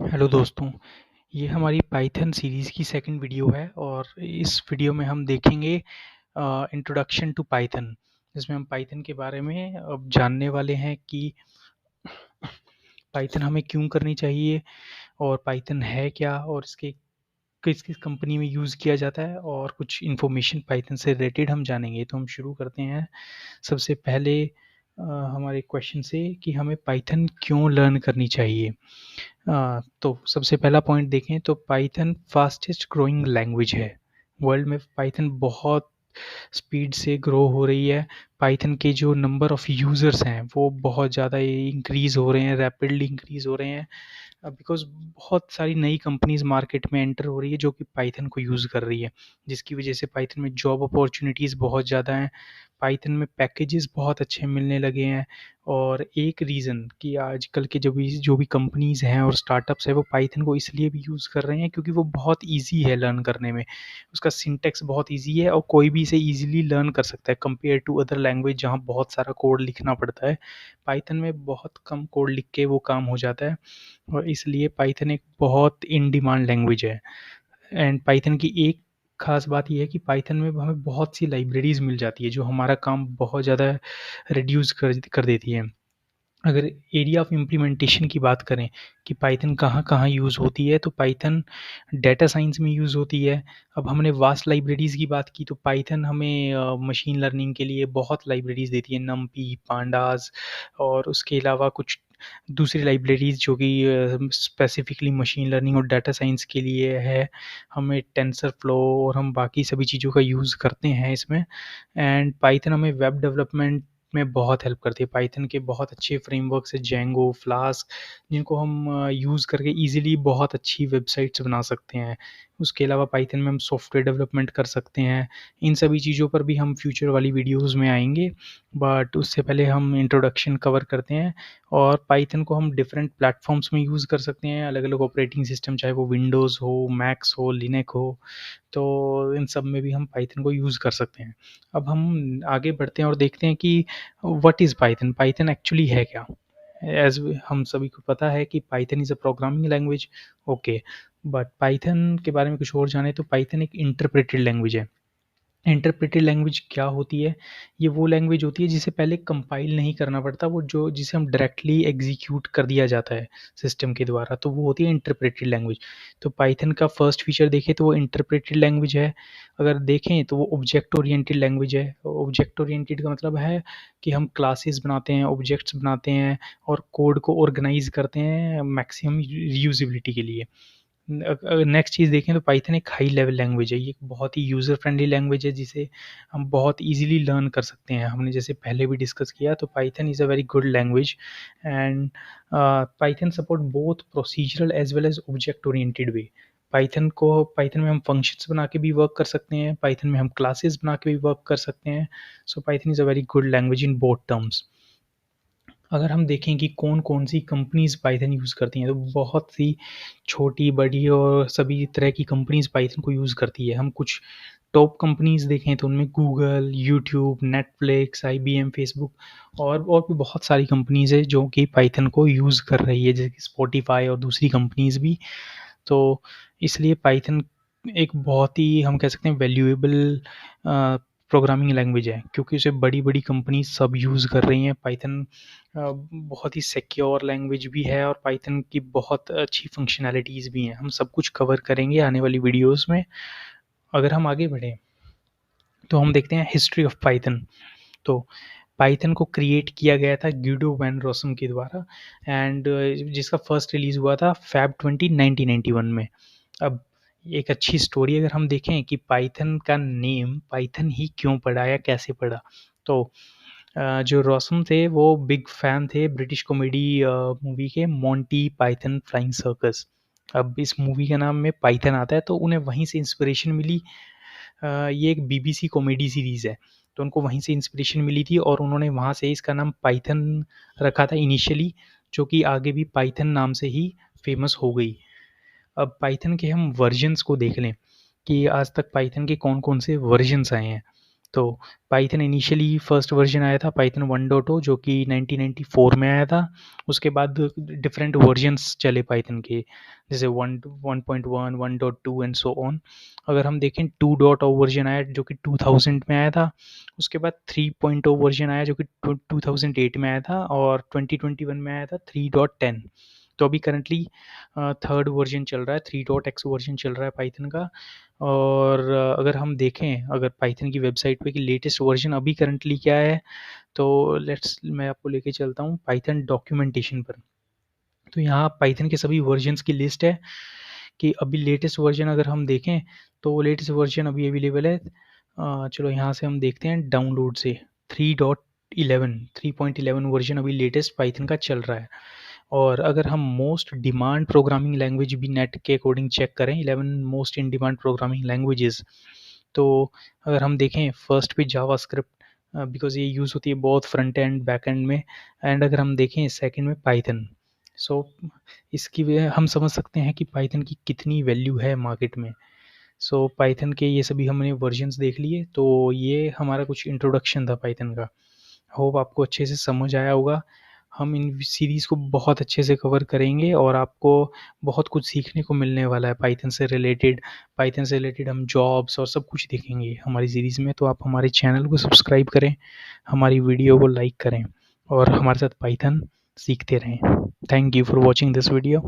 Hello दोस्तों, ये हमारी पाइथन सीरीज़ की सेकंड वीडियो है और इस वीडियो में हम देखेंगे इंट्रोडक्शन टू पाइथन, जिसमें हम पाइथन के बारे में अब जानने वाले हैं कि पाइथन हमें क्यों करनी चाहिए और पाइथन है क्या और इसके किस किस कंपनी में यूज़ किया जाता है और कुछ इन्फॉर्मेशन पाइथन से रिलेटेड हम जानेंगे। तो हम शुरू करते हैं सबसे पहले हमारे क्वेश्चन से कि हमें पाइथन क्यों लर्न करनी चाहिए। तो सबसे पहला पॉइंट देखें तो पाइथन फास्टेस्ट ग्रोइंग लैंग्वेज है। वर्ल्ड में पाइथन बहुत स्पीड से ग्रो हो रही है। पाइथन के जो नंबर ऑफ़ यूज़र्स हैं वो बहुत ज़्यादा इंक्रीज़ हो रहे हैं, रैपिडली इंक्रीज़ हो रहे हैं। बिकॉज़ बहुत सारी नई कंपनीज़ मार्केट में एंटर हो रही है जो कि पाइथन को यूज़ कर रही है, जिसकी वजह से पाइथन में जॉब अपॉर्च्युनिटीज़ बहुत ज़्यादा हैं। पाइथन में पैकेजेस बहुत अच्छे मिलने लगे हैं और एक रीज़न कि आजकल के जो भी कंपनीज़ हैं और स्टार्टअप्स हैं वो पाइथन को इसलिए भी यूज़ कर रहे हैं क्योंकि वो बहुत ईज़ी है लर्न करने में। उसका सिंटैक्स बहुत ईज़ी है और कोई भी इसे ईज़िली लर्न कर सकता है कंपेयर टू अदर लैंग्वेज जहाँ बहुत सारा कोड लिखना पड़ता है। पाइथन में बहुत कम कोड लिख के वो काम हो जाता है और इसलिए पाइथन एक बहुत इन डिमांड लैंग्वेज है। एंड पाइथन की एक ख़ास बात ये है कि पाइथन में हमें बहुत सी लाइब्रेरीज़ मिल जाती है जो हमारा काम बहुत ज़्यादा रिड्यूस कर कर देती है। अगर एरिया ऑफ इम्प्लीमेंटेशन की बात करें कि पाइथन कहाँ-कहाँ यूज़ होती है, तो पाइथन डेटा साइंस में यूज़ होती है। अब हमने वास्ट लाइब्रेरीज़ की बात की, तो पाइथन हमें मशीन लर्निंग के लिए बहुत लाइब्रेरीज़ देती है, नमपी, पांडास और उसके अलावा कुछ दूसरी लाइब्रेरीज़ जो कि स्पेसिफिकली मशीन लर्निंग और डेटा साइंस के लिए है। हमें टेंसरफ्लो और हम बाकी सभी चीज़ों का यूज़ करते हैं इसमें। एंड पाइथन हमें वेब डेवलपमेंट में बहुत हेल्प करती है। पाइथन के बहुत अच्छे फ्रेमवर्क्स हैं जेंगो, फ्लास्क जिनको हम यूज़ करके ईज़िली बहुत अच्छी वेबसाइट्स बना सकते हैं। उसके अलावा पाइथन में हम सॉफ्टवेयर डेवलपमेंट कर सकते हैं। इन सभी चीज़ों पर भी हम फ्यूचर वाली वीडियोज़ में आएँगे, बट उससे पहले हम इंट्रोडक्शन कवर करते हैं और पाइथन को हम डिफरेंट प्लेटफ़ॉर्म्स में यूज़ कर सकते हैं, अलग-अलग ऑपरेटिंग सिस्टम चाहे वो विंडोज़ हो, मैक्स हो, लिनक्स हो, तो इन सब में भी हम पाइथन को यूज़ कर सकते हैं। अब हम आगे बढ़ते हैं और देखते हैं कि what is Python? Python actually है क्या? एज़ हम सभी को पता है कि Python is a programming language, okay, but Python के बारे में कुछ और जानें तो पाइथन एक इंटरप्रेटेड लैंग्वेज है। इंटरप्रेटेड लैंग्वेज क्या होती है? ये वो लैंग्वेज होती है जिसे पहले कंपाइल नहीं करना पड़ता, वो जो जिसे हम डायरेक्टली एग्ज़ीक्यूट कर दिया जाता है सिस्टम के द्वारा, तो वो होती है इंटरप्रेटेड लैंग्वेज। तो पाइथन का फर्स्ट फीचर देखें तो वो इंटरप्रेटेड लैंग्वेज है। अगर देखें तो वो ऑब्जेक्ट ओरिएंटेड लैंग्वेज है। ऑब्जेक्ट ओरिएंटेड का मतलब है कि हम क्लासेस बनाते हैं, ऑब्जेक्ट्स बनाते हैं और कोड को ऑर्गेनाइज़ करते हैं मैक्सिमम रीयूज़ेबिलिटी के लिए। अगर नेक्स्ट चीज़ देखें तो पाइथन एक हाई लेवल लैंग्वेज है। ये एक बहुत ही यूज़र फ्रेंडली लैंग्वेज है जिसे हम बहुत ईज़िली लर्न कर सकते हैं। हमने जैसे पहले भी डिस्कस किया तो Python is a very good language and Python support both procedural as well as object oriented way. Python में हम फंक्शंस बना के भी वर्क कर सकते हैं, पाइथन में हम क्लासेस बना के भी वर्क कर सकते हैं। सो Python is a very good language in both terms. अगर हम देखें कि कौन-कौन सी कंपनीज़ पाइथन यूज़ करती हैं, तो बहुत सी छोटी, बड़ी और सभी तरह की कंपनीज़ पाइथन को यूज़ करती है। हम कुछ टॉप कंपनीज़ देखें तो उनमें Google, YouTube, Netflix, IBM, Facebook और भी बहुत सारी कंपनीज़ हैं जो कि पाइथन को यूज़ कर रही है, जैसे कि स्पॉटिफ़ाई और दूसरी कंपनीज़ भी। तो इसलिए पाइथन एक बहुत ही हम कह सकते हैं वैल्यूएबल प्रोग्रामिंग लैंग्वेज है क्योंकि उसे बड़ी-बड़ी कंपनी सब यूज़ कर रही हैं। पाइथन बहुत ही सिक्योर लैंग्वेज भी है और पाइथन की बहुत अच्छी फंक्शनैलिटीज़ भी हैं। हम सब कुछ कवर करेंगे आने वाली वीडियोज़ में। अगर हम आगे बढ़ें, तो हम देखते हैं हिस्ट्री ऑफ पाइथन। तो पाइथन को क्रिएट किया गया था गिडो वैन रोसम के द्वारा एंड जिसका फर्स्ट रिलीज़ हुआ था फ़ेब 20 1991 में। अब एक अच्छी स्टोरी अगर हम देखें कि पाइथन का नेम पाइथन ही क्यों पड़ा या कैसे पड़ा? तो जो रोसम थे वो बिग फ़ैन थे ब्रिटिश कॉमेडी मूवी के मोंटी पाइथन फ्लाइंग सर्कस। अब इस मूवी के नाम में पाइथन आता है तो उन्हें वहीं से इंस्पिरेशन मिली। ये एक बीबीसी कॉमेडी सीरीज़ है, तो उनको वहीं से इंस्पिरेशन मिली थी और उन्होंने वहाँ से इसका नाम पाइथन रखा था इनिशियली, जो कि आगे भी पाइथन नाम से ही फ़ेमस हो गई। अब पाइथन के हम वर्जन्स को देख लें कि आज तक पाइथन के कौन-कौन से वर्जन्स आए हैं। तो पाइथन इनिशियली फर्स्ट वर्जन आया था पाइथन 1.0 जो कि 1994 में आया था। उसके बाद डिफरेंट वर्जन्स चले पाइथन के, जैसे 1.1, 1.2 एंड सो ऑन। अगर हम देखें 2.0 वर्जन आया जो कि 2000 में आया था। उसके बाद 3.0 वर्जन आया जो कि 2008 में आया था, और 2021 में आया था 3.10। तो अभी करंटली थर्ड वर्जन चल रहा है, 3.x वर्जन चल रहा है पाइथन का। और अगर हम देखें अगर पाइथन की वेबसाइट पे कि लेटेस्ट वर्जन अभी करंटली क्या है, तो मैं आपको लेके चलता हूँ पाइथन डॉक्यूमेंटेशन पर। तो यहाँ पाइथन के सभी वर्जन्स की लिस्ट है कि अभी लेटेस्ट वर्जन अगर हम देखें तो लेटेस्ट वर्जन अभी अवेलेबल है। चलो यहाँ से हम देखते हैं डाउनलोड से, 3.11 वर्जन अभी लेटेस्ट पाइथन का चल रहा है। और अगर हम मोस्ट डिमांड प्रोग्रामिंग लैंग्वेज भी नेट के अकॉर्डिंग चेक करें, 11 most in demand programming languages, तो अगर हम देखें फर्स्ट पे जावास्क्रिप्ट, बिकॉज ये यूज़ होती है बहुत फ्रंट एंड बैक एंड में। एंड अगर हम देखें सेकंड में पाइथन। सो इसकी वजह हम समझ सकते हैं कि पाइथन की कितनी वैल्यू है मार्केट में। सो पाइथन के ये सभी हमने वर्जन्स देख लिए, तो ये हमारा कुछ इंट्रोडक्शन था पाइथन का। होप आपको अच्छे से समझ आया होगा। हम इन सीरीज़ को बहुत अच्छे से कवर करेंगे और आपको बहुत कुछ सीखने को मिलने वाला है पाइथन से रिलेटेड। पाइथन से रिलेटेड हम जॉब्स और सब कुछ देखेंगे हमारी सीरीज़ में। तो आप हमारे चैनल को सब्सक्राइब करें, हमारी वीडियो को लाइक करें और हमारे साथ पाइथन सीखते रहें। Thank you for watching this video.